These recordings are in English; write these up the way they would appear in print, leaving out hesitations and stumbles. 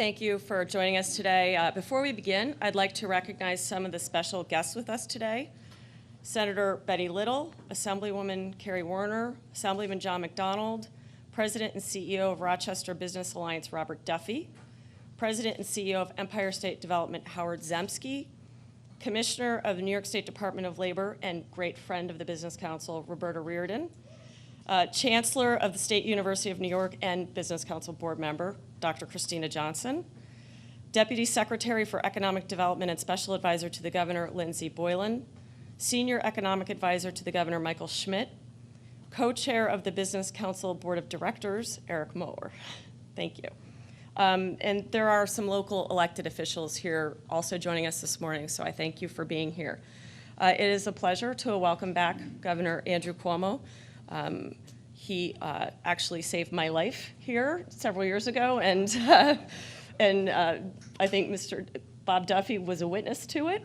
thank you for joining us today. Before we begin, I'd like to recognize some of the special guests with us today. Senator Betty Little, Assemblywoman Carrie Warner, Assemblyman John McDonald, President and CEO of Rochester Business Alliance Robert Duffy, President and CEO of Empire State Development Howard Zemsky, Commissioner of the New York State Department of Labor and great friend of the Business Council Roberta Reardon, Chancellor of the State University of New York and Business Council board member Dr. Christina Johnson, Deputy Secretary for Economic Development and Special Advisor to the Governor Lindsay Boylan, Senior Economic Advisor to the Governor Michael Schmidt, Co-Chair of the Business Council Board of Directors Eric Moeller. Thank you. And there are some local elected officials here also joining us this morning, so I thank you for being here. It is a pleasure to welcome back Governor Andrew Cuomo. He actually saved my life here several years ago, and I think Mr. Bob Duffy was a witness to it.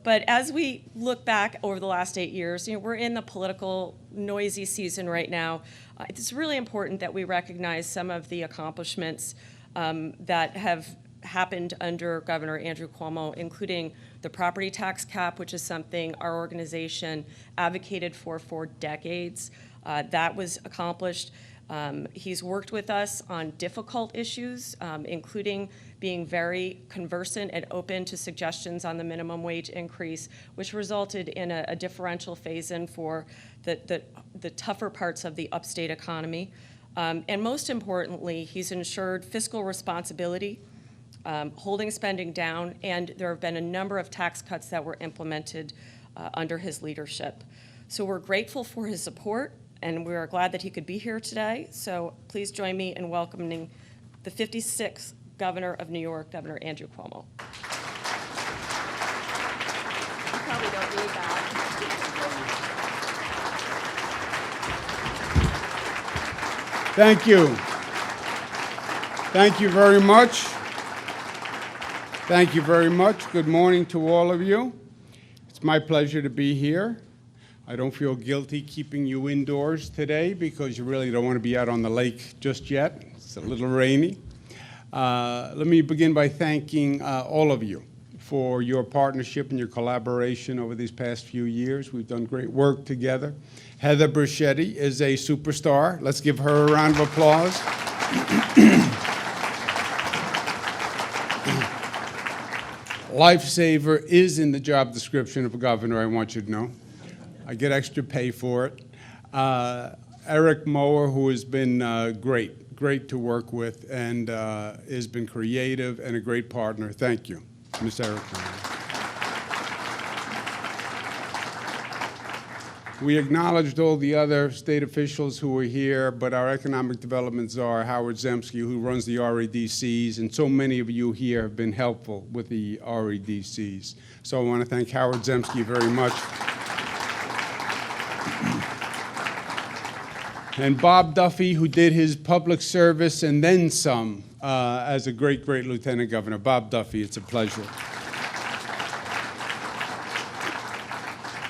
But as we look back over the last 8 years, we're in the political noisy season right now. It's really important that we recognize some of the accomplishments that have happened under Governor Andrew Cuomo, including the property tax cap, which is something our organization advocated for decades. That was accomplished. He's worked with us on difficult issues, including being very conversant and open to suggestions on the minimum wage increase, which resulted in a differential phase-in for the tougher parts of the upstate economy. And most importantly, he's ensured fiscal responsibility, holding spending down, and there have been a number of tax cuts that were implemented under his leadership. So we're grateful for his support, and we are glad that he could be here today. So please join me in welcoming the 56th Governor of New York, Governor Andrew Cuomo. You probably don't need that. Thank you. Thank you very much. Thank you very much. Good morning to all of you. It's my pleasure to be here. I don't feel guilty keeping you indoors today because you really don't want to be out on the lake just yet. It's a little rainy. Let me begin by thanking all of you for your partnership and your collaboration over these past few years. We've done great work together. Heather Bruschetti is a superstar. Let's give her a round of applause. Lifesaver is in the job description of a governor, I want you to know. I get extra pay for it. Eric Moeller, who has been great to work with and has been creative and a great partner. Thank you, Ms. Eric Moeller. We acknowledged all the other state officials who were here, but our economic development czar, Howard Zemsky, who runs the REDCs, and so many of you here have been helpful with the REDCs. So I want to thank Howard Zemsky very much. And Bob Duffy, who did his public service and then some as a great lieutenant governor. Bob Duffy, it's a pleasure.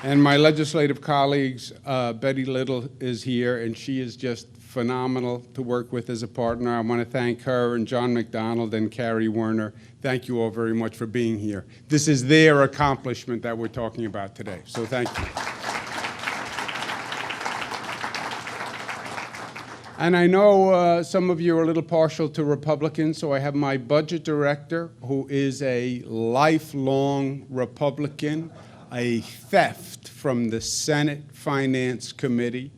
And my legislative colleagues, Betty Little is here, and she is just phenomenal to work with as a partner. I want to thank her and John McDonald and Carrie Werner. Thank you all very much for being here. This is their accomplishment that we're talking about today, so thank you. And I know some of you are a little partial to Republicans, so I have my budget director, who is a lifelong Republican, a theft from the Senate Finance Committee.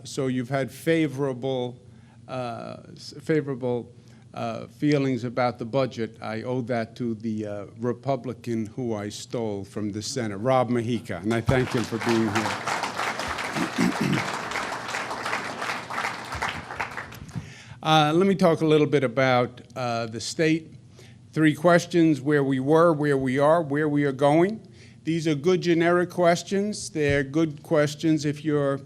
So you've had favorable feelings about the budget. I owe that to the Republican who I stole from the Senate, Rob Mahika, and I thank him for being here. Let me talk a little bit about the state. 3 questions: where we were, where we are, where we are going. These are good generic questions. They're good questions if you're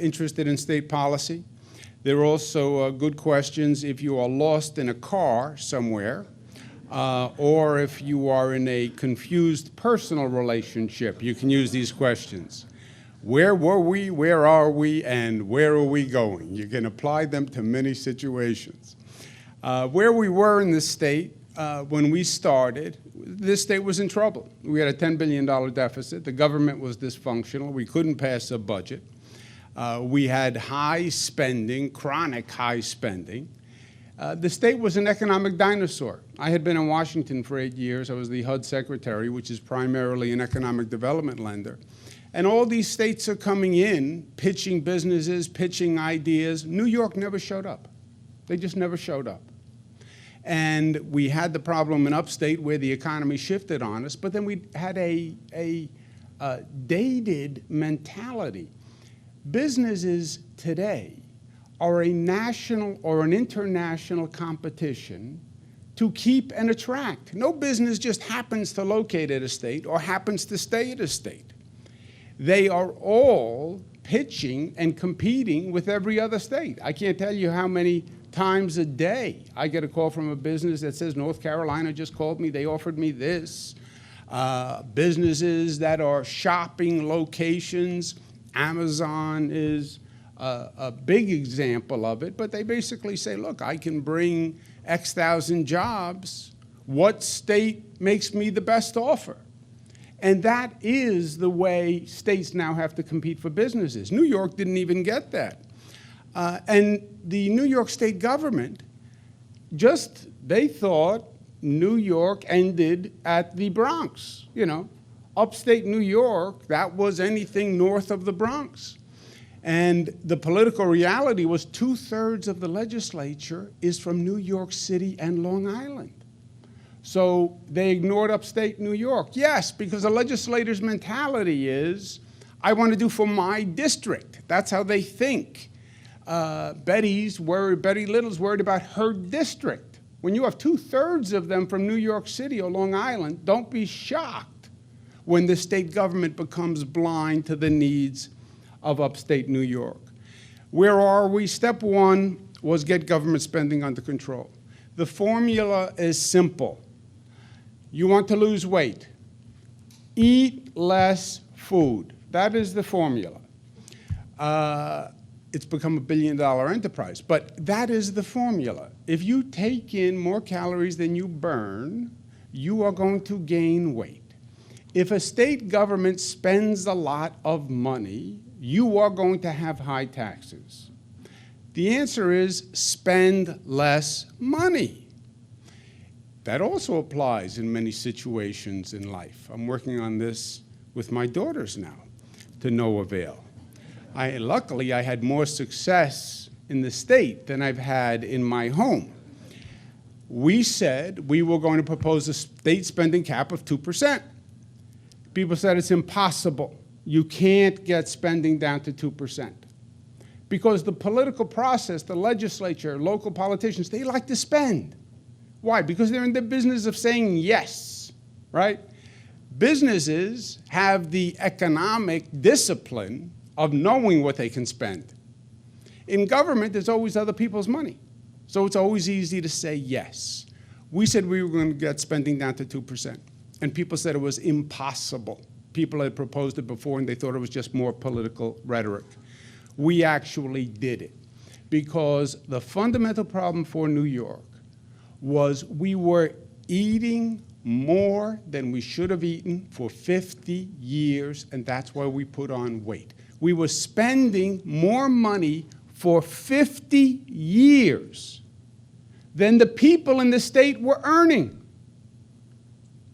interested in state policy. They're also good questions if you are lost in a car somewhere, or if you are in a confused personal relationship. You can use these questions. Where were we, where are we, and where are we going? You can apply them to many situations. Where we were in the state when we started, this state was in trouble. We had a $10 billion deficit. The government was dysfunctional. We couldn't pass a budget. We had high spending, chronic high spending. The state was an economic dinosaur. I had been in Washington for 8 years. I was the HUD secretary, which is primarily an economic development lender. And all these states are coming in, pitching businesses, pitching ideas. New York never showed up. They just never showed up. And we had the problem in upstate where the economy shifted on us, but then we had a dated mentality. Businesses today are a national or an international competition to keep and attract. No business just happens to locate at a state or happens to stay at a state. They are all pitching and competing with every other state. I can't tell you how many times a day I get a call from a business that says, North Carolina just called me, they offered me this. Businesses that are shopping locations, Amazon is a big example of it, but they basically say, look, I can bring X thousand jobs. What state makes me the best offer? And that is the way states now have to compete for businesses. New York didn't even get that. And the New York state government they thought New York ended at the Bronx. You know, upstate New York, that was anything north of the Bronx. And the political reality was 2/3 of the legislature is from New York City and Long Island. So they ignored upstate New York. Yes, because the legislator's mentality is, I want to do for my district. That's how they think. Betty Little's worried about her district. When you have 2/3 of them from New York City or Long Island, don't be shocked when the state government becomes blind to the needs of upstate New York. Where are we? Step one was get government spending under control. The formula is simple. You want to lose weight. Eat less food. That is the formula. It's become a billion-dollar enterprise, but that is the formula. If you take in more calories than you burn, you are going to gain weight. If a state government spends a lot of money, you are going to have high taxes. The answer is spend less money. That also applies in many situations in life. I'm working on this with my daughters now, to no avail. Luckily, I had more success in the state than I've had in my home. We said we were going to propose a state spending cap of 2%. People said it's impossible. You can't get spending down to 2%. Because the political process, the legislature, local politicians, they like to spend. Why? Because they're in the business of saying yes, right? Businesses have the economic discipline of knowing what they can spend. In government, there's always other people's money. So it's always easy to say yes. We said we were going to get spending down to 2%. And people said it was impossible. People had proposed it before, and they thought it was just more political rhetoric. We actually did it. Because the fundamental problem for New York was we were eating more than we should have eaten for 50 years, and that's why we put on weight. We were spending more money for 50 years than the people in the state were earning.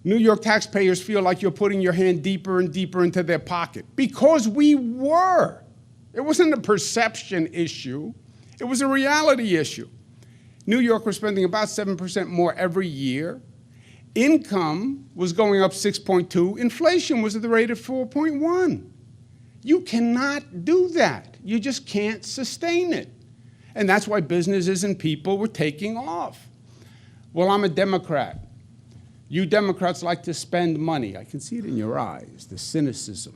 New York taxpayers feel like you're putting your hand deeper and deeper into their pocket because we were. It wasn't a perception issue. It was a reality issue. New York was spending about 7% more every year. Income was going up 6.2. Inflation was at the rate of 4.1. You cannot do that. You just can't sustain it. And that's why businesses and people were taking off. Well, I'm a Democrat. You Democrats like to spend money. I can see it in your eyes, the cynicism.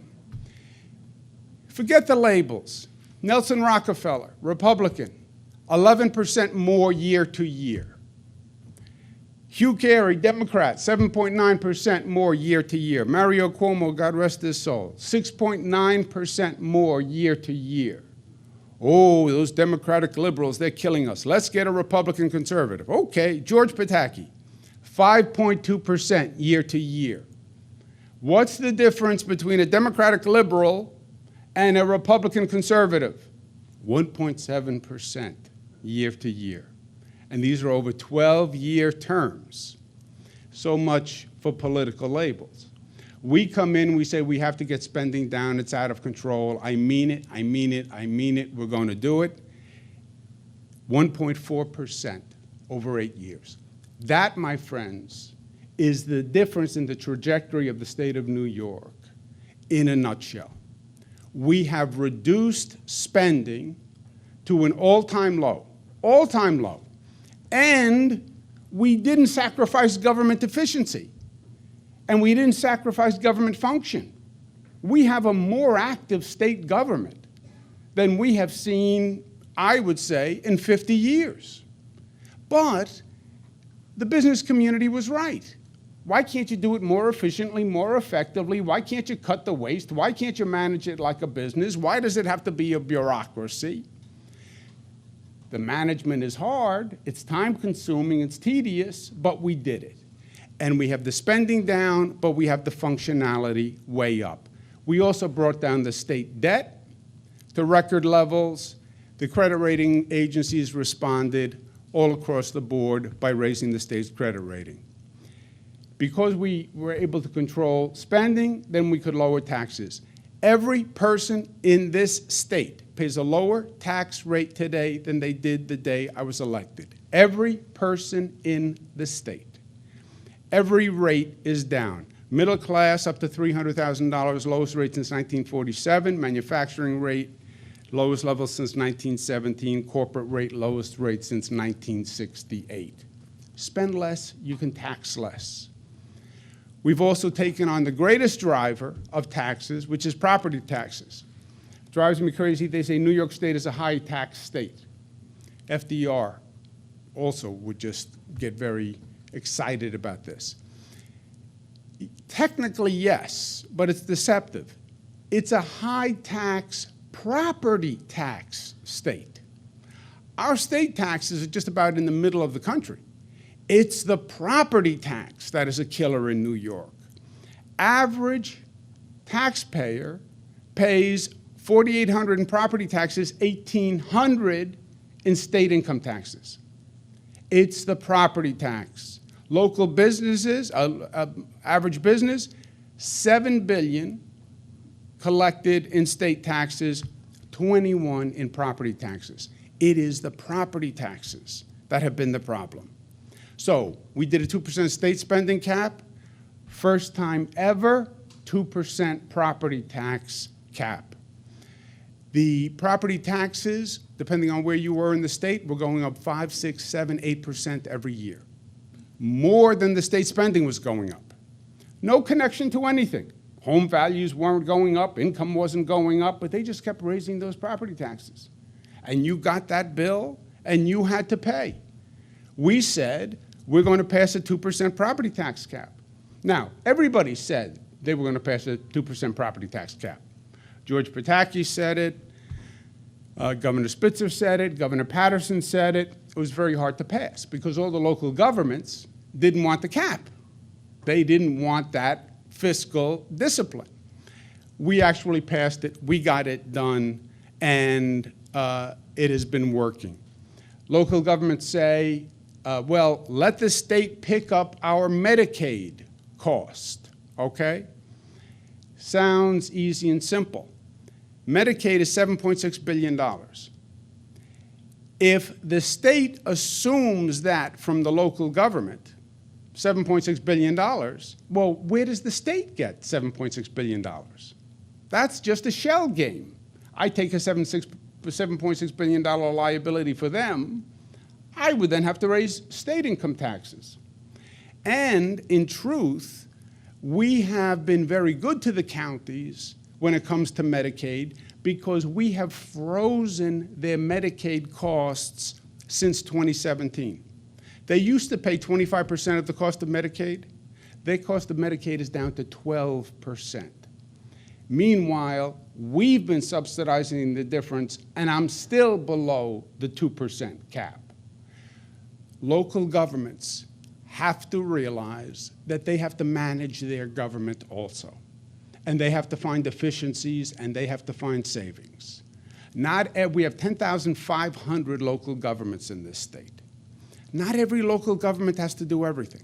Forget the labels. Nelson Rockefeller, Republican, 11% more year to year. Hugh Carey, Democrat, 7.9% more year to year. Mario Cuomo, God rest his soul, 6.9% more year to year. Oh, those Democratic liberals, they're killing us. Let's get a Republican conservative. Okay, George Pataki, 5.2% year to year. What's the difference between a Democratic liberal and a Republican conservative? 1.7% year to year. And these are over 12-year terms. So much for political labels. We come in, we say we have to get spending down, it's out of control. I mean it, I mean it, I mean it, we're going to do it. 1.4% over 8 years. That, my friends, is the difference in the trajectory of the state of New York in a nutshell. We have reduced spending to an all-time low, and we didn't sacrifice government efficiency. And we didn't sacrifice government function. We have a more active state government than we have seen, I would say, in 50 years. But the business community was right. Why can't you do it more efficiently, more effectively? Why can't you cut the waste? Why can't you manage it like a business? Why does it have to be a bureaucracy? The management is hard, it's time-consuming, it's tedious, but we did it. And we have the spending down, but we have the functionality way up. We also brought down the state debt to record levels. The credit rating agencies responded all across the board by raising the state's credit rating. Because we were able to control spending, then we could lower taxes. Every person in this state pays a lower tax rate today than they did the day I was elected. Every person in the state. Every rate is down. Middle class up to $300,000, lowest rate since 1947. Manufacturing rate, lowest level since 1917. Corporate rate, lowest rate since 1968. Spend less, you can tax less. We've also taken on the greatest driver of taxes, which is property taxes. Drives me crazy, they say New York State is a high tax state. FDR also would just get very excited about this. Technically, yes, but it's deceptive. It's a high tax property tax state. Our state taxes are just about in the middle of the country. It's the property tax that is a killer in New York. Average taxpayer pays $4,800 in property taxes, $1,800 in state income taxes. It's the property tax. Local businesses, average business, $7 billion collected in state taxes, 21 in property taxes. It is the property taxes that have been the problem. So we did a 2% state spending cap, first time ever, 2% property tax cap. The property taxes, depending on where you were in the state, were going up 5, 6, 7, 8% every year. More than the state spending was going up. No connection to anything. Home values weren't going up, income wasn't going up, but they just kept raising those property taxes. And you got that bill, and you had to pay. We said, we're going to pass a 2% property tax cap. Now, everybody said they were going to pass a 2% property tax cap. George Pataki said it, Governor Spitzer said it, Governor Patterson said it. It was very hard to pass because all the local governments didn't want the cap. They didn't want that fiscal discipline. We actually passed it, we got it done, and it has been working. Local governments say, well, let the state pick up our Medicaid cost, okay? Sounds easy and simple. Medicaid is $7.6 billion. If the state assumes that from the local government, $7.6 billion, well, where does the state get $7.6 billion? That's just a shell game. I take a $7.6 billion liability for them, I would then have to raise state income taxes. And in truth, we have been very good to the counties when it comes to Medicaid because we have frozen their Medicaid costs since 2017. They used to pay 25% of the cost of Medicaid. Their cost of Medicaid is down to 12%. Meanwhile, We've been subsidizing the difference, and I'm still below the 2% cap. Local governments have to realize that they have to manage their government also. And they have to find efficiencies, and they have to find savings. We have 10,500 local governments in this state. Not every local government has to do everything.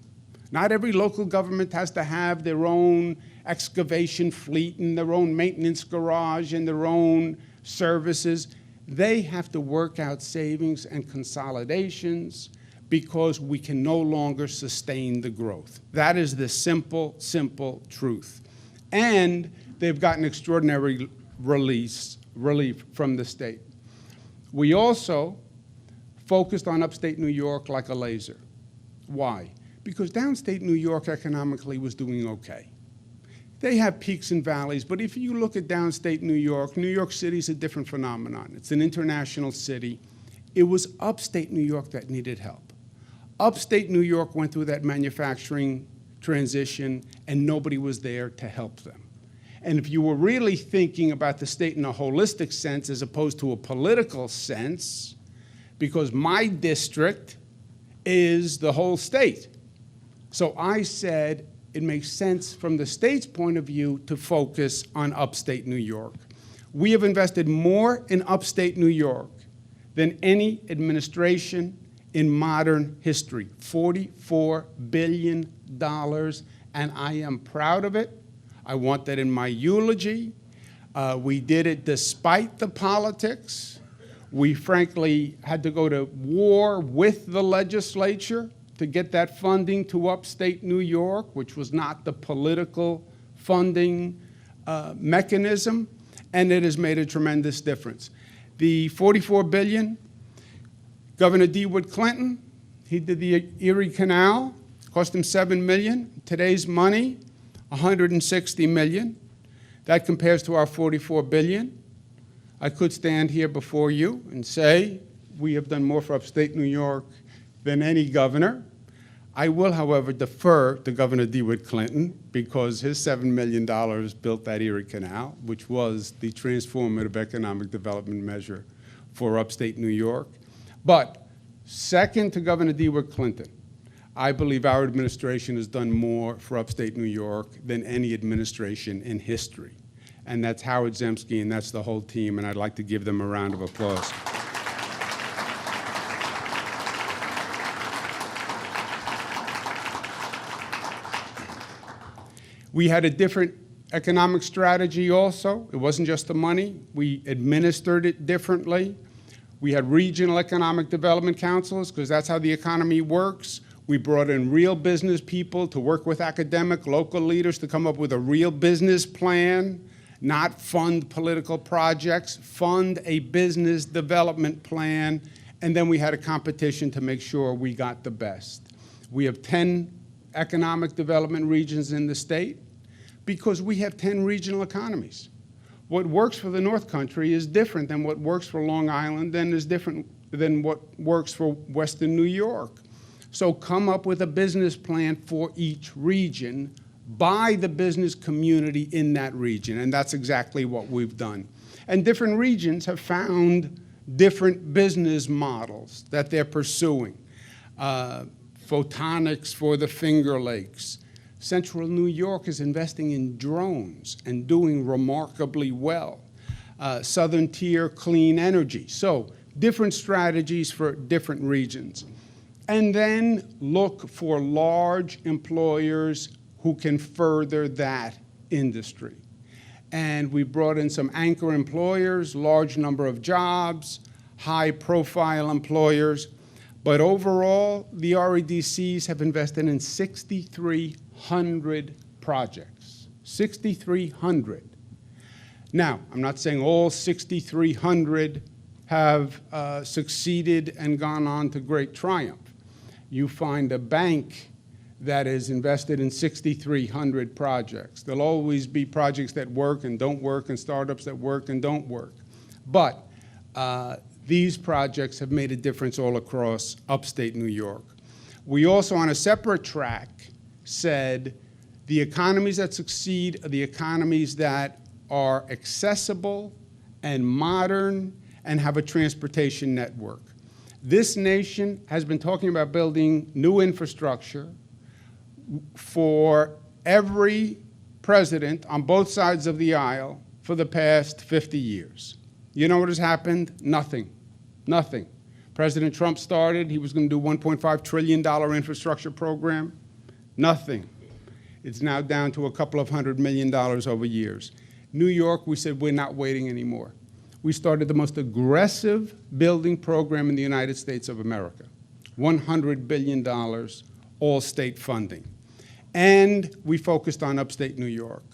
Not every local government has to have their own excavation fleet and their own maintenance garage and their own services. They have to work out savings and consolidations because we can no longer sustain the growth. That is the simple, simple truth. And they've gotten extraordinary relief from the state. We also focused on upstate New York like a laser. Why? Because downstate New York economically was doing okay. They have peaks and valleys, but if you look at downstate New York City is a different phenomenon. It's an international city. It was upstate New York that needed help. Upstate New York went through that manufacturing transition, and nobody was there to help them. And if you were really thinking about the state in a holistic sense as opposed to a political sense, because my district is the whole state. So I said it makes sense from the state's point of view to focus on upstate New York. We have invested more in upstate New York than any administration in modern history, $44 billion, and I am proud of it. I want that in my eulogy. We did it despite the politics. We frankly had to go to war with the legislature to get that funding to upstate New York, which was not the political funding mechanism, and it has made a tremendous difference. The $44 billion, Governor DeWitt Clinton, he did the Erie Canal, cost him $7 million. Today's money, $160 million. That compares to our $44 billion. I could stand here before you and say we have done more for upstate New York than any governor. I will, however, defer to Governor DeWitt Clinton because his $7 million built that Erie Canal, which was the transformative economic development measure for upstate New York. But second to Governor DeWitt Clinton, I believe our administration has done more for upstate New York than any administration in history. And that's Howard Zemsky, and that's the whole team, and I'd like to give them a round of applause. We had a different economic strategy also. It wasn't just the money. We administered it differently. We had regional economic development councils because that's how the economy works. We brought in real business people to work with academic, local leaders to come up with a real business plan, not fund political projects, fund a business development plan, and then we had a competition to make sure we got the best. We have 10 economic development regions in the state because we have 10 regional economies. What works for the North Country is different than what works for Long Island and is different than what works for Western New York. So come up with a business plan for each region by the business community in that region, and that's exactly what we've done. And different regions have found different business models that they're pursuing. Photonics for the Finger Lakes. Central New York is investing in drones and doing remarkably well. Southern Tier Clean Energy. So different strategies for different regions. And then look for large employers who can further that industry. And we brought in some anchor employers, large number of jobs, high-profile employers. But overall, the REDCs have invested in 6,300 projects. 6,300. Now, I'm not saying all 6,300 have succeeded and gone on to great triumph. You find a bank that is invested in 6,300 projects. There'll always be projects that work and don't work and startups that work and don't work. But these projects have made a difference all across upstate New York. We also, on a separate track, said the economies that succeed are the economies that are accessible and modern and have a transportation network. This nation has been talking about building new infrastructure for every president on both sides of the aisle for the past 50 years. You know what has happened? Nothing. Nothing. President Trump started, he was going to do $1.5 trillion infrastructure program. Nothing. It's now down to a couple of $100 million over years. New York, we said we're not waiting anymore. We started the most aggressive building program in the United States of America. $100 billion, all state funding. And we focused on upstate New York.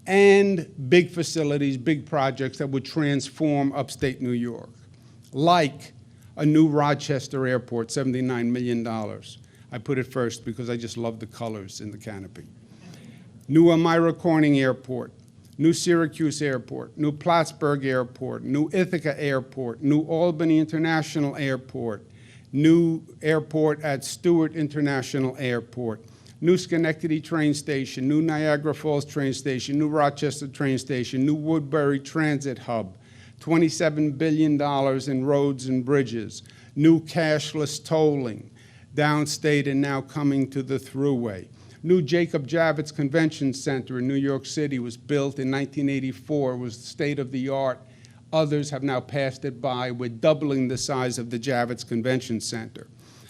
And big facilities, big projects that would transform upstate New York, like a new Rochester airport, $79 million. I put it first because I just love the colors in the canopy. New Elmira Corning Airport, new Syracuse Airport, new Plattsburgh Airport, new Ithaca Airport, new Albany International Airport, new airport at Stewart International Airport, new Schenectady train station, new Niagara Falls train station, new Rochester train station, new Woodbury Transit Hub, $27 billion in roads and bridges, new cashless tolling, downstate and now coming to the Thruway. New Jacob Javits Convention Center in New York City was built in 1984, was state-of-the-art. Others have now passed it by. We're doubling the size of the Javits Convention Center.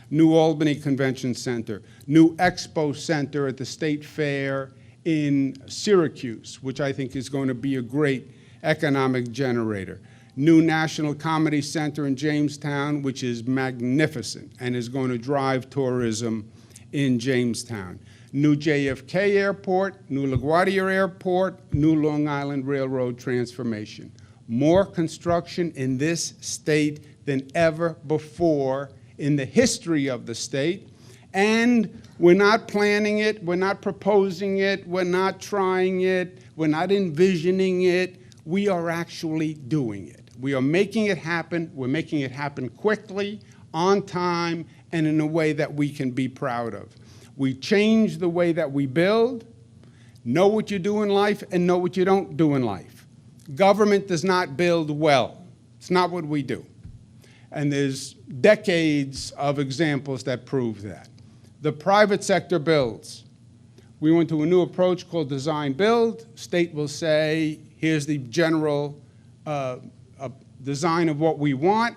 New Albany Convention Center, new Expo Center at the State Fair in Syracuse, which I think is going to be a great economic generator. New National Comedy Center in Jamestown, which is magnificent and is going to drive tourism in Jamestown. New JFK Airport, new LaGuardia Airport, new Long Island Railroad transformation. More construction in this state than ever before in the history of the state. And we're not planning it, we're not proposing it, we're not trying it, we're not envisioning it. We are actually doing it. We are making it happen. We're making it happen quickly, on time, and in a way that we can be proud of. We change the way that we build, know what you do in life, and know what you don't do in life. Government does not build well. It's not what we do. And there's decades of examples that prove that. The private sector builds. We went to a new approach called design build. State will say, here's the general design of what we want,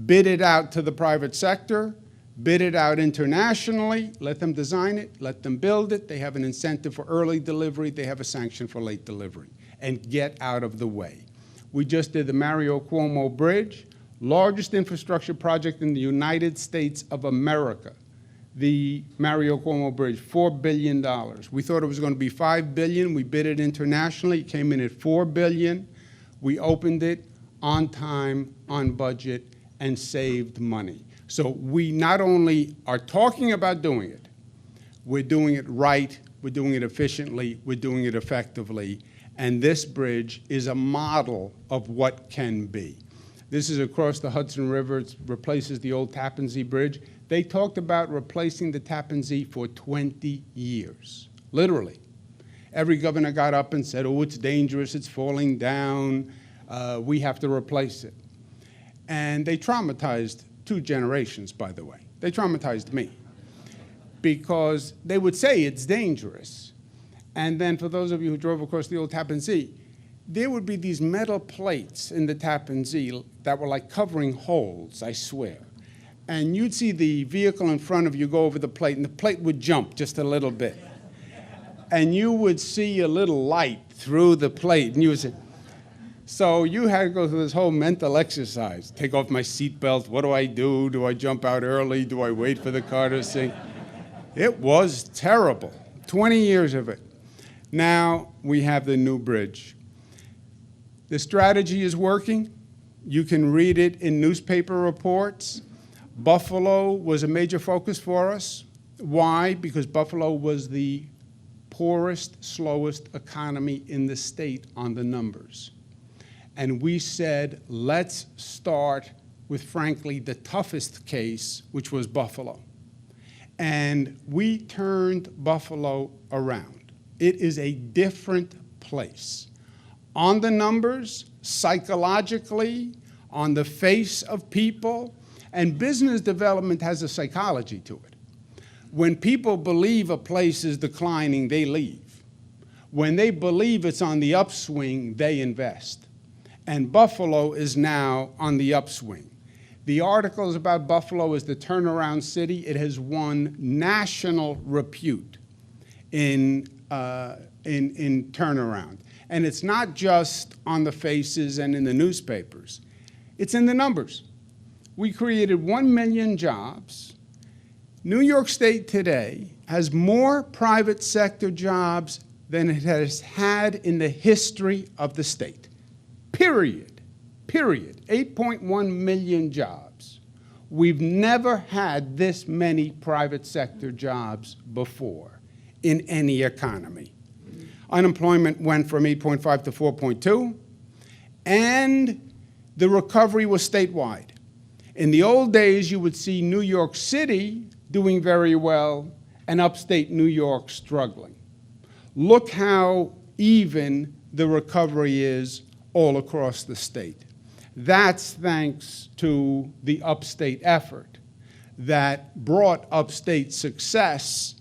bid it out to the private sector, bid it out internationally, let them design it, let them build it. They have an incentive for early delivery, they have a sanction for late delivery, and get out of the way. We just did the Mario Cuomo Bridge, largest infrastructure project in the United States of America. The Mario Cuomo Bridge, $4 billion. We thought it was going to be $5 billion. We bid it internationally. It came in at $4 billion. We opened it on time, on budget, and saved money. So we not only are talking about doing it, we're doing it right, we're doing it efficiently, we're doing it effectively, and this bridge is a model of what can be. This is across the Hudson River. It replaces the old Tappan Zee Bridge. They talked about replacing the Tappan Zee for 20 years, literally. Every governor got up and said, oh, it's dangerous, it's falling down, we have to replace it. And they traumatized 2 generations, by the way. They traumatized me because they would say it's dangerous. And then for those of you who drove across the old Tappan Zee, there would be these metal plates in the Tappan Zee that were like covering holes, I swear. And you'd see the vehicle in front of you go over the plate, and the plate would jump just a little bit. And you would see a little light through the plate, and you would say, so you had to go through this whole mental exercise. Take off my seatbelt, what do I do? Do I jump out early? Do I wait for the car to sink? It was terrible, 20 years of it. Now we have the new bridge. The strategy is working. You can read it in newspaper reports. Buffalo was a major focus for us. Why? Because Buffalo was the poorest, slowest economy in the state on the numbers. And we said, let's start with, frankly, the toughest case, which was Buffalo. And we turned Buffalo around. It is a different place. on the numbers, psychologically, on the face of people, and business development has a psychology to it. When people believe a place is declining, they leave. When they believe it's on the upswing, they invest. And Buffalo is now on the upswing. The articles about Buffalo as the turnaround city, it has won national repute in turnaround. And it's not just on the faces and in the newspapers. It's in the numbers. We created 1 million jobs. New York State today has more private sector jobs than it has had in the history of the state. Period. Period. 8.1 million jobs. We've never had this many private sector jobs before in any economy. Unemployment went from 8.5 to 4.2, and the recovery was statewide. In the old days, you would see New York City doing very well and upstate New York struggling. Look how even the recovery is all across the state. That's thanks to the upstate effort that brought upstate success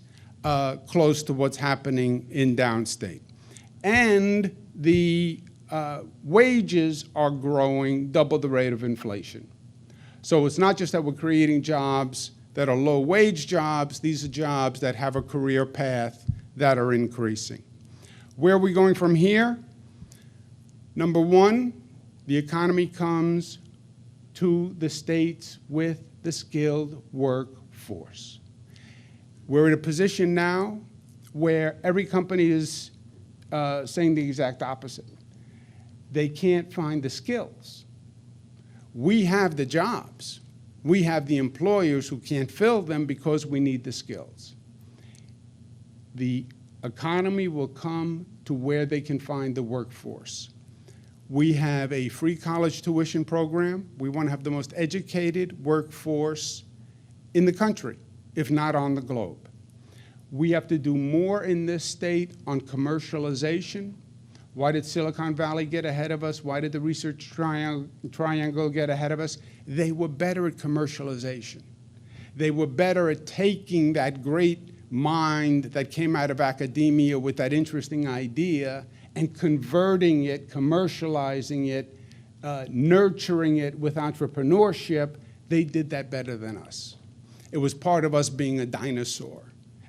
close to what's happening in downstate. And the wages are growing double the rate of inflation. So it's not just that we're creating jobs that are low-wage jobs. These are jobs that have a career path that are increasing. Where are we going from here? Number one, the economy comes to the states with the skilled workforce. We're in a position now where every company is saying the exact opposite. They can't find the skills. We have the jobs. We have the employers who can't fill them because we need the skills. The economy will come to where they can find the workforce. We have a free college tuition program. We want to have the most educated workforce in the country, if not on the globe. We have to do more in this state on commercialization. Why did Silicon Valley get ahead of us? Why did the Research Triangle get ahead of us? They were better at commercialization. They were better at taking that great mind that came out of academia with that interesting idea and converting it, commercializing it, nurturing it with entrepreneurship. They did that better than us. It was part of us being a dinosaur,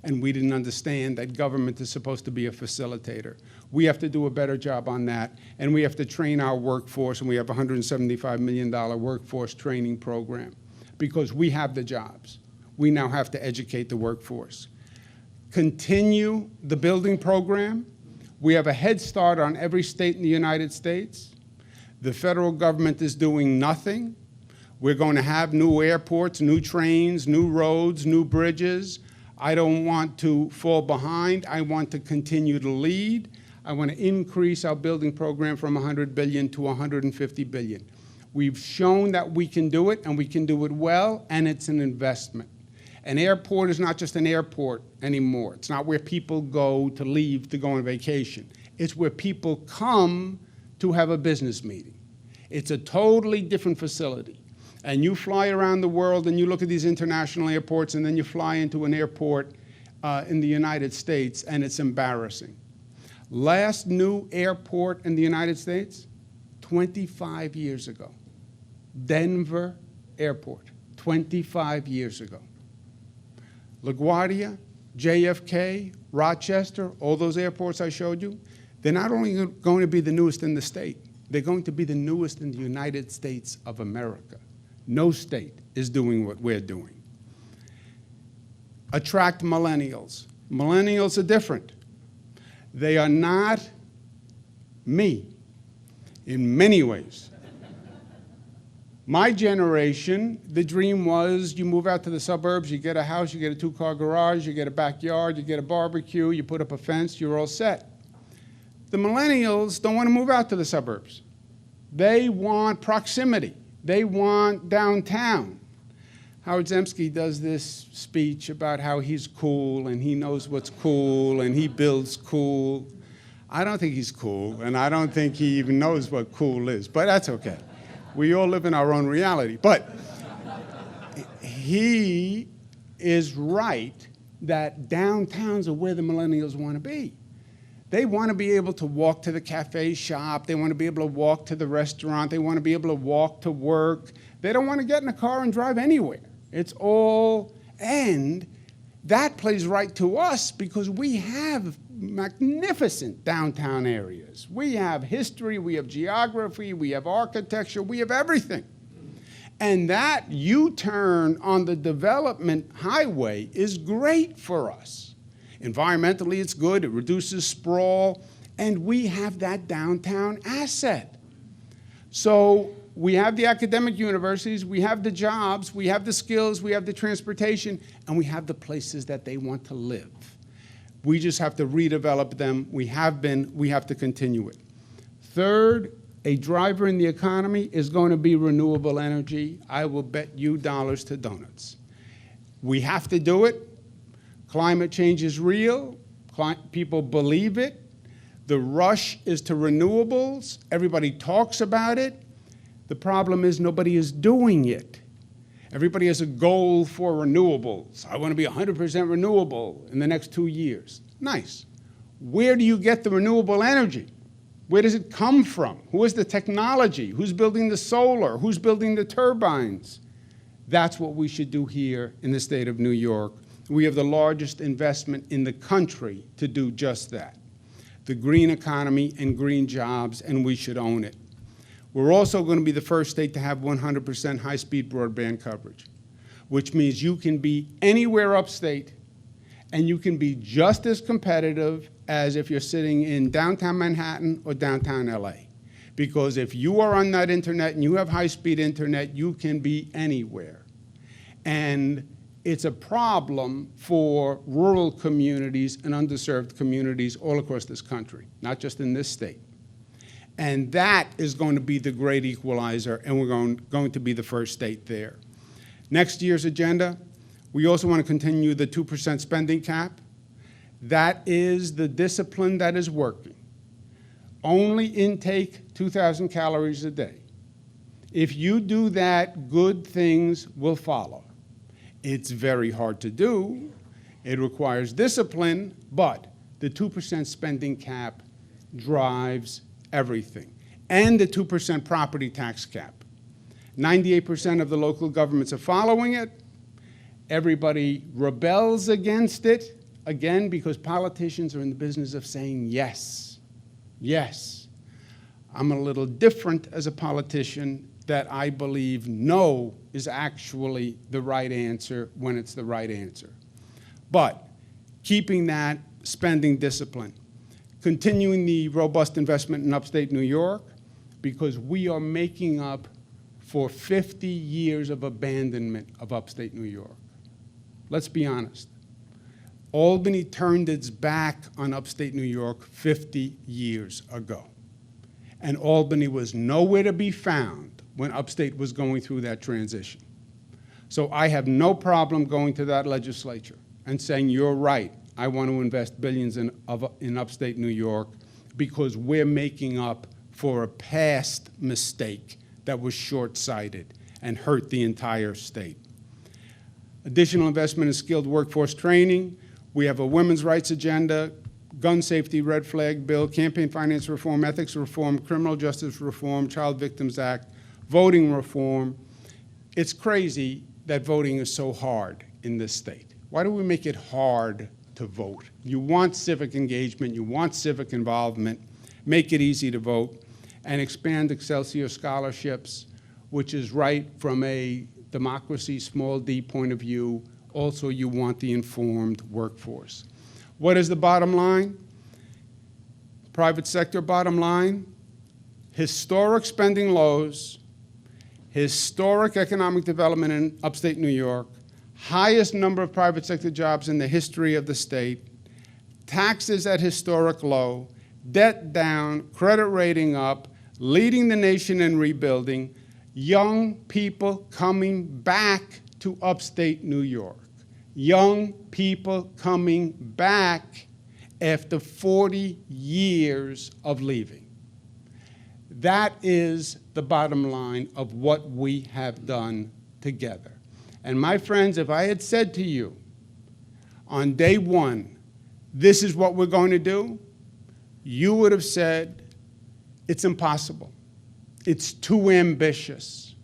and we didn't understand that government is supposed to be a facilitator. We have to do a better job on that, and we have to train our workforce, and we have a $175 million workforce training program because we have the jobs. We now have to educate the workforce. Continue the building program. We have a head start on every state in the United States. The federal government is doing nothing. We're going to have new airports, new trains, new roads, new bridges. I don't want to fall behind. I want to continue to lead. I want to increase our building program from $100 billion to $150 billion. We've shown that we can do it, and we can do it well, and it's an investment. An airport is not just an airport anymore. It's not where people go to leave to go on vacation. It's where people come to have a business meeting. It's a totally different facility. And you fly around the world and you look at these international airports, and then you fly into an airport in the United States, and it's embarrassing. Last new airport in the United States, 25 years ago. Denver Airport, 25 years ago. LaGuardia, JFK, Rochester, all those airports I showed you, they're not only going to be the newest in the state, they're going to be the newest in the United States of America. No state is doing what we're doing. Attract millennials. Millennials are different. They are not me in many ways. My generation, the dream was you move out to the suburbs, you get a house, you get a two-car garage, you get a backyard, you get a barbecue, you put up a fence, you're all set. The millennials don't want to move out to the suburbs. They want proximity. They want downtown. Howard Zemsky does this speech about how he's cool and he knows what's cool and he builds cool. I don't think he's cool, and I don't think he even knows what cool is, but that's okay. We all live in our own reality. But he is right that downtowns are where the millennials want to be. They want to be able to walk to the cafe shop. They want to be able to walk to the restaurant. They want to be able to walk to work. They don't want to get in a car and drive anywhere. It's all, and that plays right to us because we have magnificent downtown areas. We have history, we have geography, we have architecture, we have everything. And that U-turn on the development highway is great for us. Environmentally, it's good, it reduces sprawl, and we have that downtown asset. So we have the academic universities, we have the jobs, we have the skills, we have the transportation, and we have the places that they want to live. We just have to redevelop them. We have to continue it. Third, a driver in the economy is going to be renewable energy. I will bet you dollars to donuts. We have to do it. Climate change is real. People believe it. The rush is to renewables. Everybody talks about it. The problem is nobody is doing it. Everybody has a goal for renewables. I want to be 100% renewable in the next 2 years. Nice. Where do you get the renewable energy? Where does it come from? Who is the technology? Who's building the solar? Who's building the turbines? That's what we should do here in the state of New York. We have the largest investment in the country to do just that. The green economy and green jobs, and we should own it. We're also going to be the first state to have 100% high-speed broadband coverage, which means you can be anywhere upstate, and you can be just as competitive as if you're sitting in downtown Manhattan or downtown LA. Because if you are on that internet and you have high-speed internet, you can be anywhere. And it's a problem for rural communities and underserved communities all across this country, not just in this state. And that is going to be the great equalizer, and we're going to be the first state there. Next year's agenda, we also want to continue the 2% spending cap. That is the discipline that is working. Only intake 2,000 calories a day. If you do that, good things will follow. It's very hard to do. It requires discipline, but the 2% spending cap drives everything. And the 2% property tax cap. 98% of the local governments are following it. Everybody rebels against it, again, because politicians are in the business of saying yes, yes. I'm a little different as a politician that I believe no is actually the right answer when it's the right answer. But keeping that spending discipline, continuing the robust investment in upstate New York, because we are making up for 50 years of abandonment of upstate New York. Let's be honest. Albany turned its back on upstate New York 50 years ago. And Albany was nowhere to be found when upstate was going through that transition. So I have no problem going to that legislature and saying, you're right, I want to invest billions in upstate New York because we're making up for a past mistake that was short-sighted and hurt the entire state. Additional investment in skilled workforce training. We have a women's rights agenda, gun safety, red flag bill, campaign finance reform, ethics reform, criminal justice reform, Child Victims Act, voting reform. It's crazy that voting is so hard in this state. Why do we make it hard to vote? You want civic engagement, you want civic involvement, make it easy to vote, and expand Excelsior scholarships, which is right from a democracy, small d point of view. Also, you want the informed workforce. What is the bottom line? Private sector bottom line, historic spending lows, historic economic development in upstate New York, highest number of private sector jobs in the history of the state, taxes at historic low, debt down, credit rating up, leading the nation in rebuilding, young people coming back to upstate New York. Young people coming back, after 40 years of leaving. That is the bottom line of what we have done together. And my friends, if I had said to you on day one, this is what we're going to do, you would have said, it's impossible. It's too ambitious.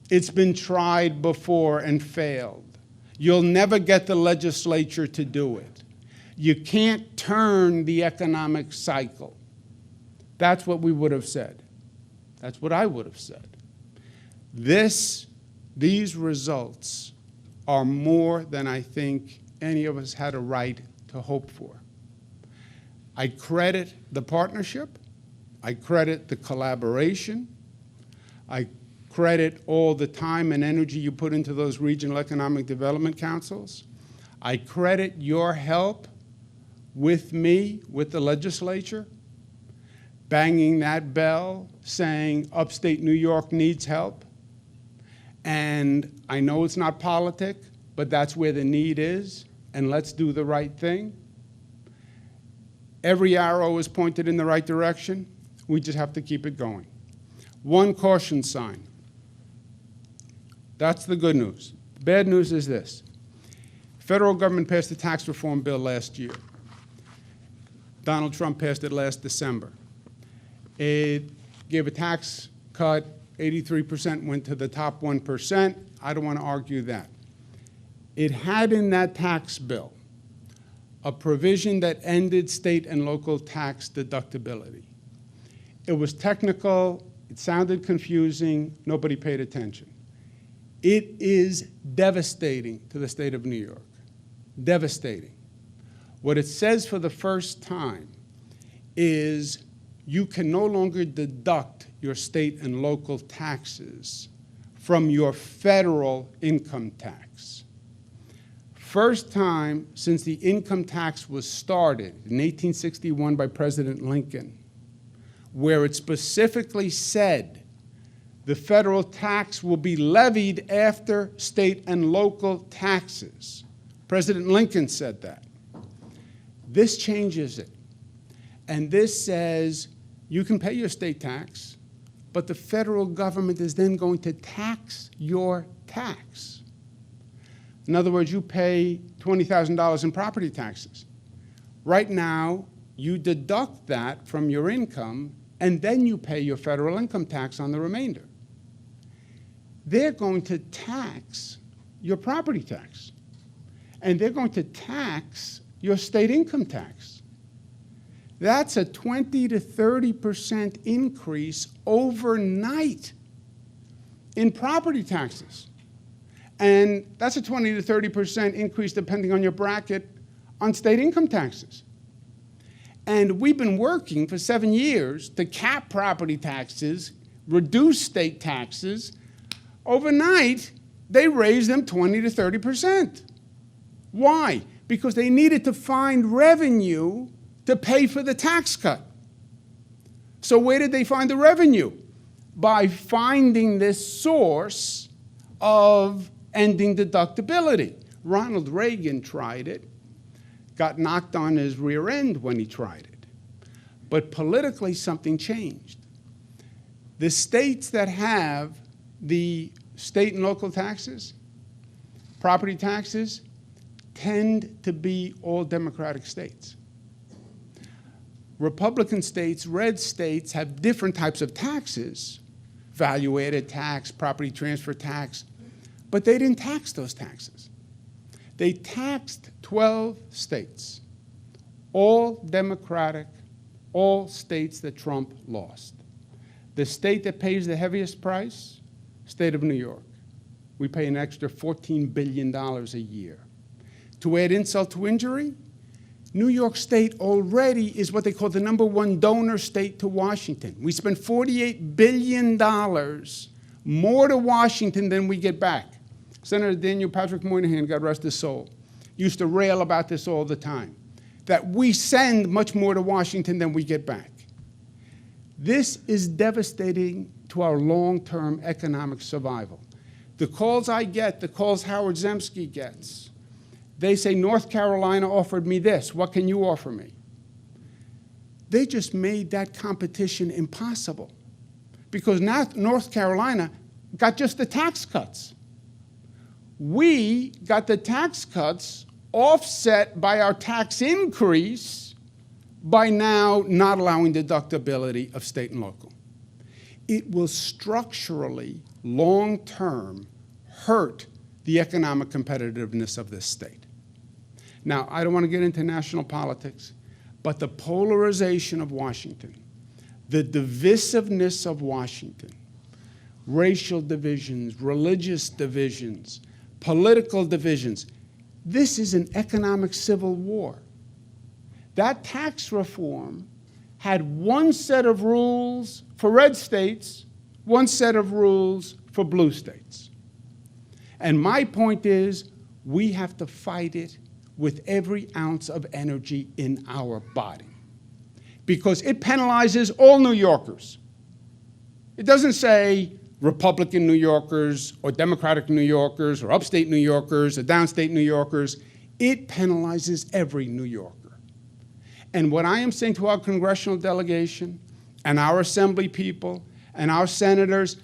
It's been tried before and failed. You'll never get the legislature to do it. You can't turn the economic cycle. That's what we would have said. That's what I would have said. These results are more than I think any of us had a right to hope for. I credit the partnership. I credit the collaboration. I credit all the time and energy you put into those regional economic development councils. I credit your help with me, with the legislature, banging that bell, saying upstate New York needs help. And I know it's not politic, but that's where the need is, and let's do the right thing. Every arrow is pointed in the right direction. We just have to keep it going. One caution sign. That's the good news. The bad news is this. Federal government passed a tax reform bill last year. Donald Trump passed it last December. It gave a tax cut, 83% went to the top 1%. I don't want to argue that. It had in that tax bill a provision that ended state and local tax deductibility. It was technical, it sounded confusing, nobody paid attention. It is devastating to the state of New York, devastating. What it says for the first time is you can no longer deduct your state and local taxes from your federal income tax. First time since the income tax was started in 1861 by President Lincoln, where it specifically said the federal tax will be levied after state and local taxes. President Lincoln said that. This changes it. And this says you can pay your state tax, but the federal government is then going to tax your tax. In other words, you pay $20,000 in property taxes. Right now, you deduct that from your income, and then you pay your federal income tax on the remainder. They're going to tax your property tax, and they're going to tax your state income tax. That's a 20 to 30% increase overnight in property taxes. And that's a 20 to 30% increase, depending on your bracket, on state income taxes. And we've been working for 7 years to cap property taxes, reduce state taxes. Overnight, they raised them 20 to 30%. Why? Because they needed to find revenue to pay for the tax cut. So where did they find the revenue? By finding this source of ending deductibility. Ronald Reagan tried it, got knocked on his rear end when he tried it. But politically, something changed. The states that have the state and local taxes, property taxes, tend to be all Democratic states. Republican states, red states, have different types of taxes, value-added tax, property transfer tax, but they didn't tax those taxes. They taxed 12 states, all Democratic, all states that Trump lost. The state that pays the heaviest price, state of New York. We pay an extra $14 billion a year. To add insult to injury, New York State already is what they call the #1 donor state to Washington. We spend $48 billion more to Washington than we get back. Senator Daniel Patrick Moynihan, God rest his soul, used to rail about this all the time, that we send much more to Washington than we get back. This is devastating to our long-term economic survival. The calls I get, the calls Howard Zemsky gets, they say, North Carolina offered me this. What can you offer me? they just made that competition impossible. Because now North Carolina got just the tax cuts. We got the tax cuts offset by our tax increase by now not allowing deductibility of state and local. It will structurally, long-term, hurt the economic competitiveness of this state. Now, I don't want to get into national politics, but the polarization of Washington, the divisiveness of Washington, racial divisions, religious divisions, political divisions, this is an economic civil war. That tax reform had one set of rules for red states, one set of rules for blue states. And my point is, we have to fight it with every ounce of energy in our body, because it penalizes all New Yorkers. It doesn't say Republican New Yorkers or Democratic New Yorkers or upstate New Yorkers or downstate New Yorkers. It penalizes every New Yorker. And what I am saying to our congressional delegation and our assembly people and our senators,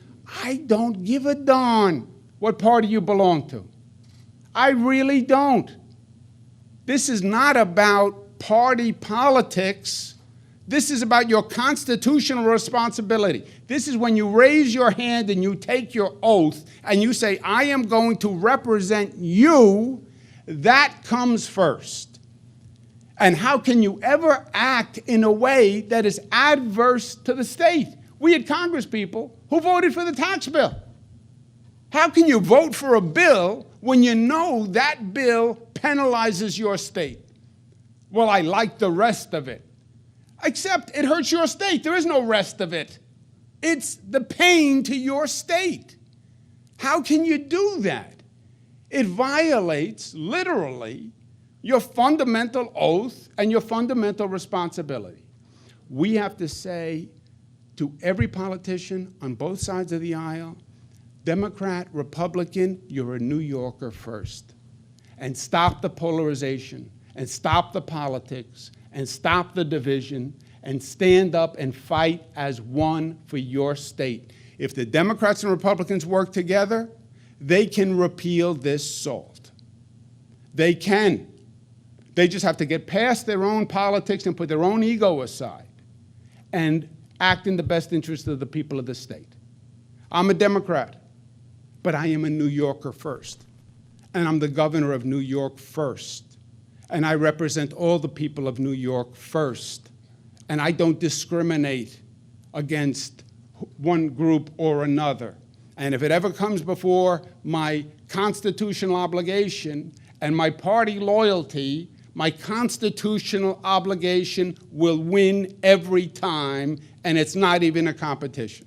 I don't give a darn what party you belong to. I really don't. This is not about party politics. This is about your constitutional responsibility. This is when you raise your hand and you take your oath and you say, I am going to represent you. That comes first. And how can you ever act in a way that is adverse to the state? We had Congress people who voted for the tax bill. How can you vote for a bill when you know that bill penalizes your state? Well, I like the rest of it. Except it hurts your state. There is no rest of it. It's the pain to your state. How can you do that? It violates, literally, your fundamental oath and your fundamental responsibility. We have to say to every politician on both sides of the aisle, Democrat, Republican, you're a New Yorker first. And stop the polarization, and stop the politics, and stop the division, and stand up and fight as one for your state. If the Democrats and Republicans work together, they can repeal this SALT. They can. They just have to get past their own politics and put their own ego aside and act in the best interest of the people of the state. I'm a Democrat, but I am a New Yorker first. And I'm the governor of New York first. And I represent all the people of New York first. And I don't discriminate against one group or another. And if it ever comes before my constitutional obligation and my party loyalty, my constitutional obligation will win every time, and it's not even a competition.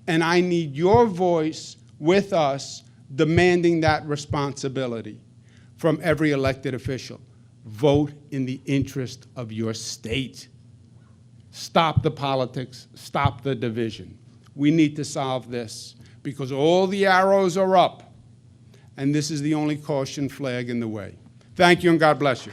And I need your voice with us demanding that responsibility from every elected official. Vote in the interest of your state. Stop the politics, stop the division. We need to solve this because all the arrows are up, and this is the only caution flag in the way. Thank you, and God bless you.